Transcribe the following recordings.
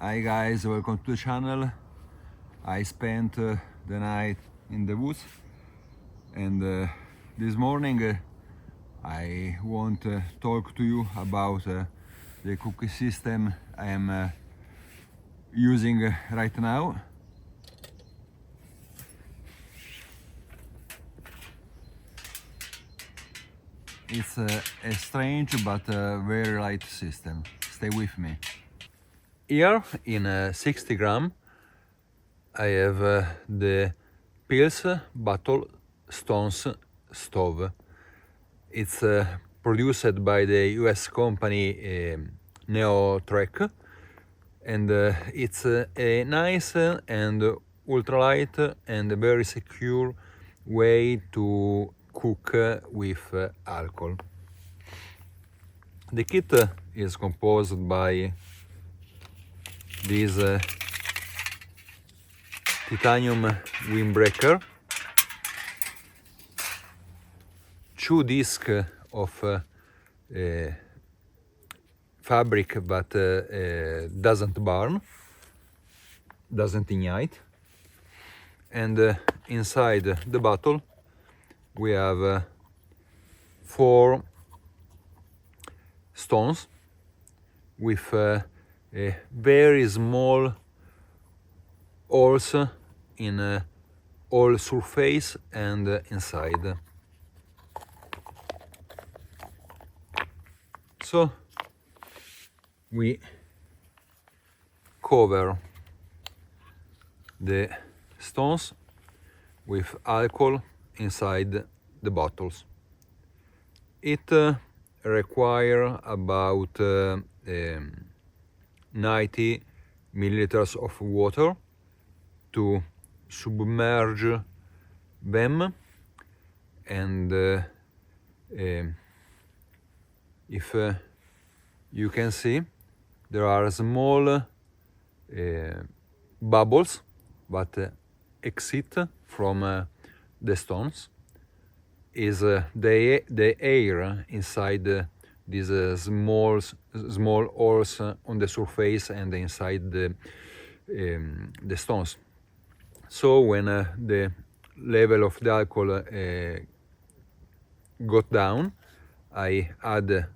Hi guys, welcome to the channel. I spent the night in the woods and this morning I want to talk to you about the cookie system I am using right now. It's a strange but very light system. Stay with me. Here in 60 gram I have the Pils Battle Stones stove. It's produced by the US company Neotrekk, and it's a nice and ultralight and very secure way to cook with alcohol. The kit is composed by this titanium windbreaker, 2 discs of fabric but doesn't burn, doesn't ignite, and inside the bottle we have 4 stones with a very small holes in all surface and inside. So we cover the stones with alcohol inside the bottles. It requires about 90 milliliters of water to submerge them, and if you can see, there are small bubbles that exit from the stones. Is the air inside these small holes on the surface and inside the stones. So when the level of the alcohol got down, I add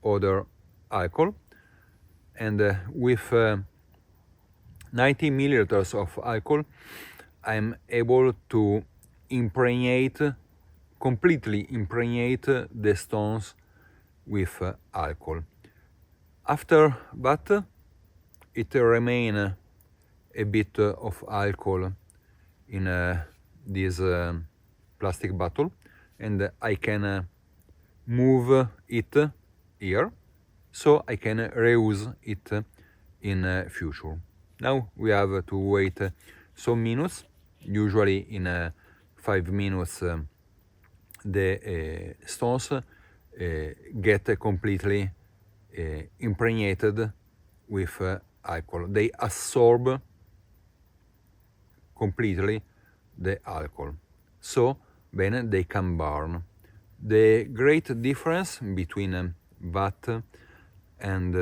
other alcohol, and with 90 milliliters of alcohol I'm able to completely impregnate the stones with alcohol. After that, it remains a bit of alcohol in this plastic bottle, and I can move it here, so I can reuse it in future. Now we have to wait some minutes. Usually in 5 minutes the stones get completely impregnated with alcohol. They absorb completely the alcohol, so then they can burn. The great difference between that and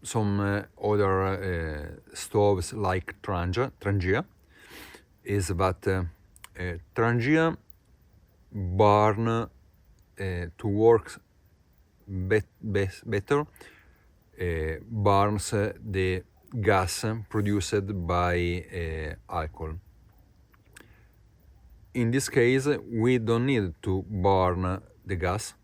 some other stoves like Trangia is that Trangia burn to work better, burns the gas produced by alcohol. In this case, we don't need to burn the gas,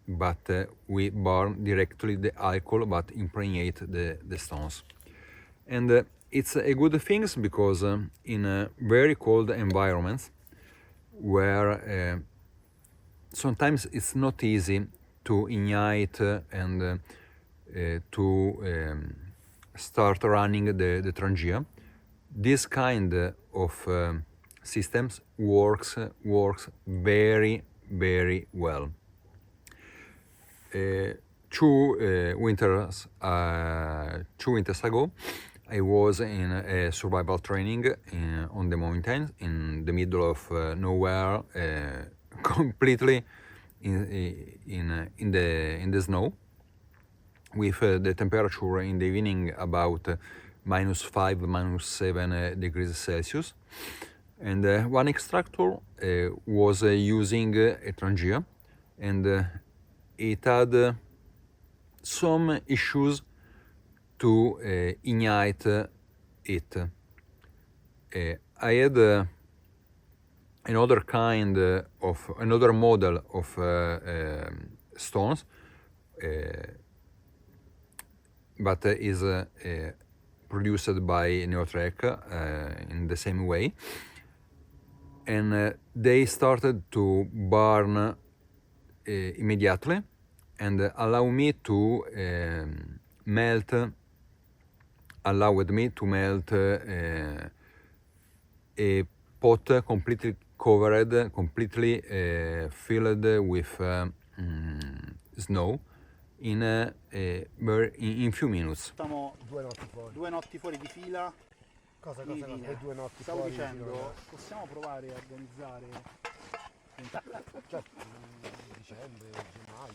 but we burn directly the alcohol that impregnate the stones. And it's a good thing because in very cold environments where sometimes it's not easy to ignite and to start running the Trangia, this kind of systems works very well. 2 winters ago, I was in a survival training on the mountains in the middle of nowhere, completely in the snow, with the temperature in the evening about -5, -7 degrees Celsius. And one extractor was using a Trangia, and it had some issues to ignite it. I had another model of stones, but is produced by Neotrekk in the same way, and they started to burn immediately and allowed me to melt a pot completely covered, completely filled with snow in few minutes. Siamo 2 notti fuori. 2 notti fuori di fila. Cosa? Di E linea. 2 notti Stavo fuori. dicendo, possiamo provare a organizzare Certo, dicembre, gennaio.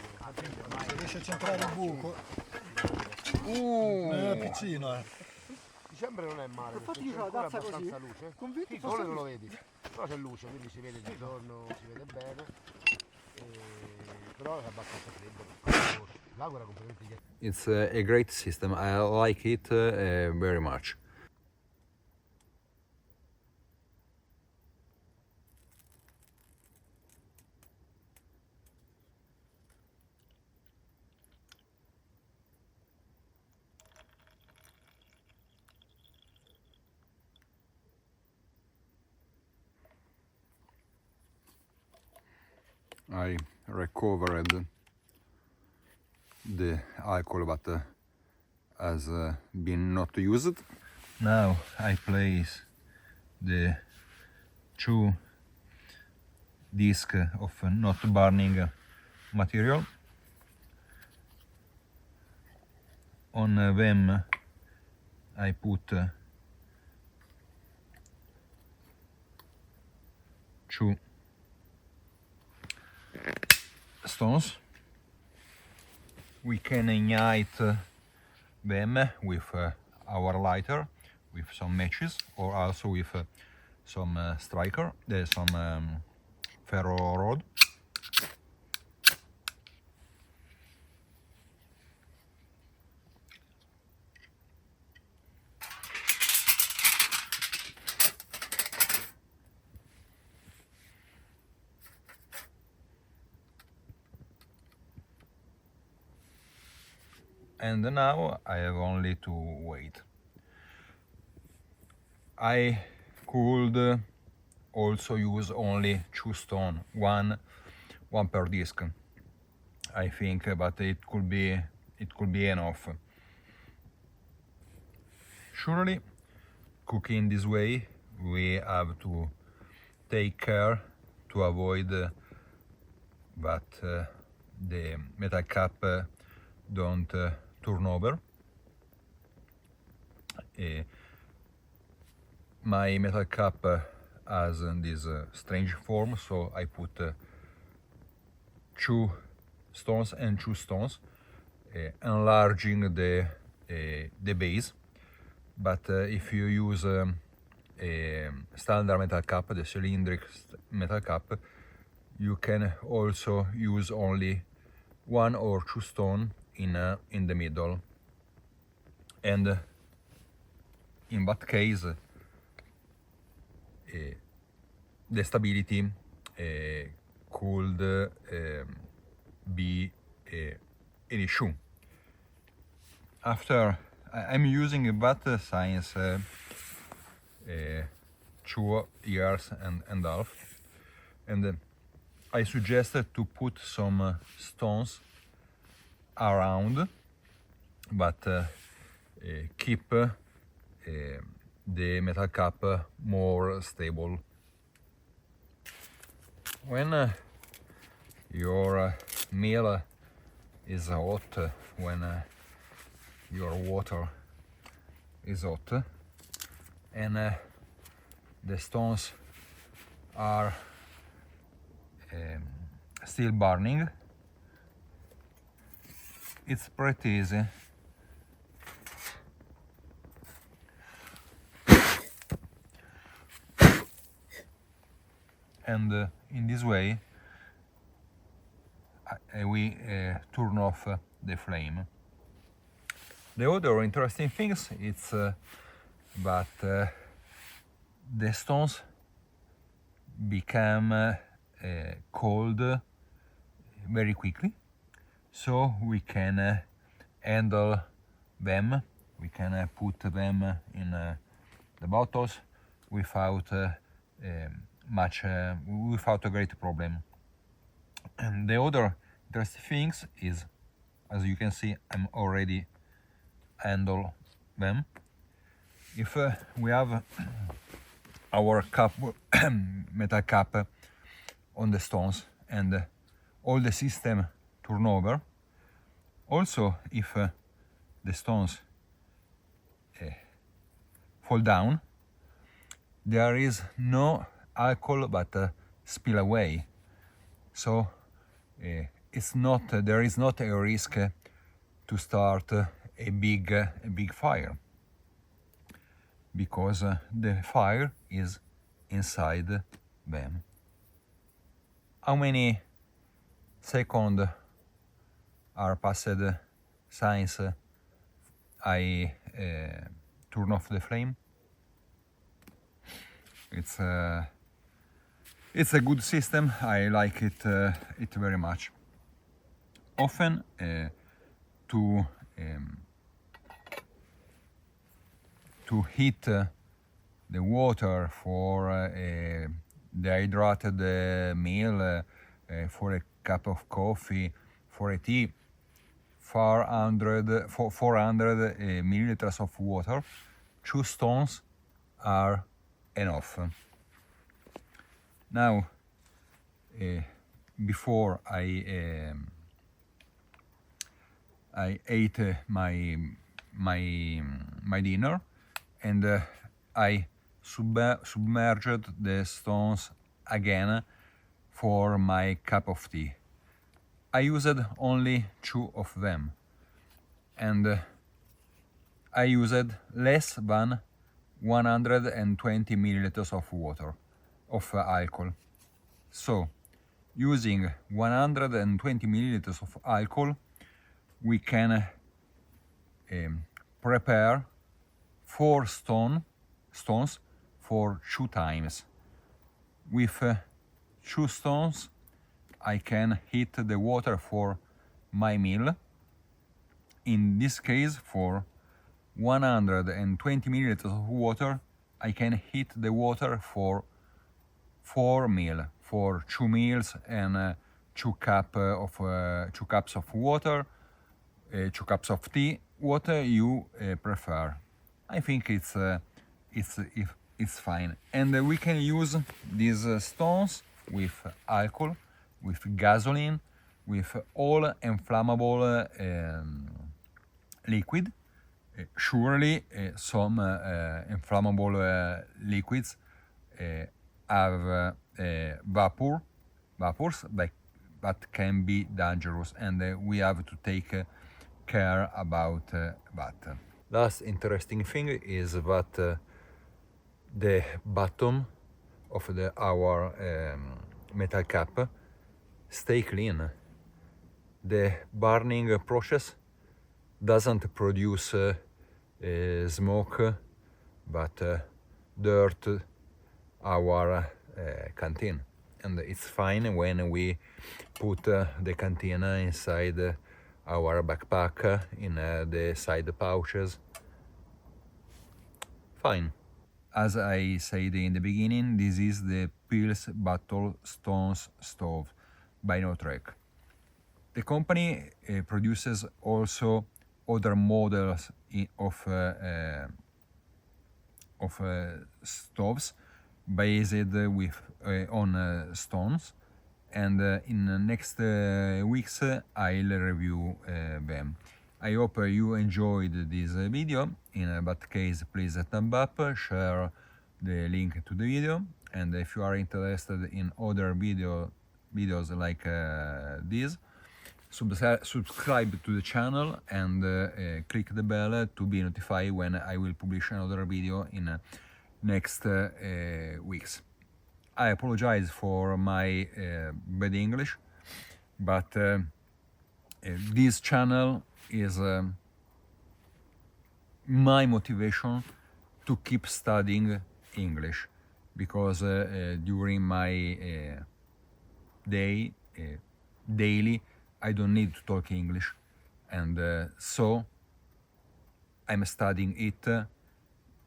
Se riesce a centrare il buco. È piccino, Dicembre non è male, perché c'è ancora abbastanza luce. Sì, sole non lo vedi, però c'è luce, quindi si vede di giorno, si vede bene. Però è abbastanza freddo. L'acqua era completamente ghiacciata. It's a great system. I like it very much. I recovered the alcohol, but has been not used. Now I place the 2 discs of not burning material. On them I put 2 stones. We can ignite them with our lighter, with some matches, or also with some striker, some ferro rod. And now I have only to wait. I could also use only 2 stones, one per disc, I think, but it could be enough. Surely, cooking this way, we have to take care to avoid that the metal cap don't turn over. My metal cap has this strange form, so I put 2 stones and 2 stones, enlarging the base. But if you use a standard metal cap, the cylindric metal cap, you can also use only 1 or 2 stones in the middle, and in that case the stability could be an issue. After I'm using that science 2 years and a half, and I suggested to put some stones around, but keep the metal cap more stable. When your meal is hot, when your water is hot, and the stones are still burning, it's pretty easy. And in this way we turn off the flame. The other interesting things is that the stones become cold very quickly, so we can handle them, we can put them in the bottles without without a great problem. And the other interesting things is, as you can see, I'm already handle them. If we have our cup metal cap on the stones and all the system turn over, also if the stones fall down, there is no alcohol but spill away, so it's not there is not a risk to start a big fire, because the fire is inside them. How many seconds are passed since I turn off the flame? It's a good system. I like it very much. Often to heat the water for dehydrated meal, for a cup of coffee, for a tea, 400 milliliters of water, 2 stones are enough. Now, before I ate my dinner, and I submerged the stones again for my cup of tea. I used only 2 of them, and I used less than 120 milliliters of water, of alcohol. So, using 120 milliliters of alcohol, we can prepare 4 stones for 2 times. With 2 stones, I can heat the water for my meal. In this case, for 120 milliliters of water, I can heat the water for 4 meals, for 2 meals and 2 cups of water, 2 cups of tea, what you prefer. I think it's fine, and we can use these stones with alcohol, with gasoline, with all inflammable liquid. Surely some inflammable liquids have vapors that can be dangerous, and we have to take care about that. Last interesting thing is that the bottom of our metal cap stay clean. The burning process doesn't produce smoke, but dirt our canteen, and it's fine when we put the canteen inside our backpack in the side pouches. Fine. As I said in the beginning, this is the Pills Battle Stones stove by Neotrekk. The company produces also other models of stoves based on stones, and in the next weeks I'll review them. I hope you enjoyed this video. In that case, please thumb up, share the link to the video, and if you are interested in other videos like this, subscribe to the channel and click the bell to be notified when I will publish another video in next weeks. I apologize for my bad English, but this channel is my motivation to keep studying English, because during my daily I don't need to talk English, and so I'm studying it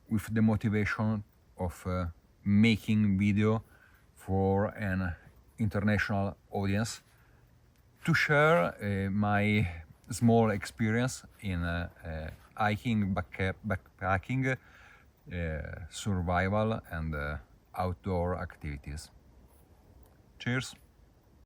with the motivation of making video for an international audience, to share my small experience in hiking, backpacking, survival and outdoor activities. Cheers!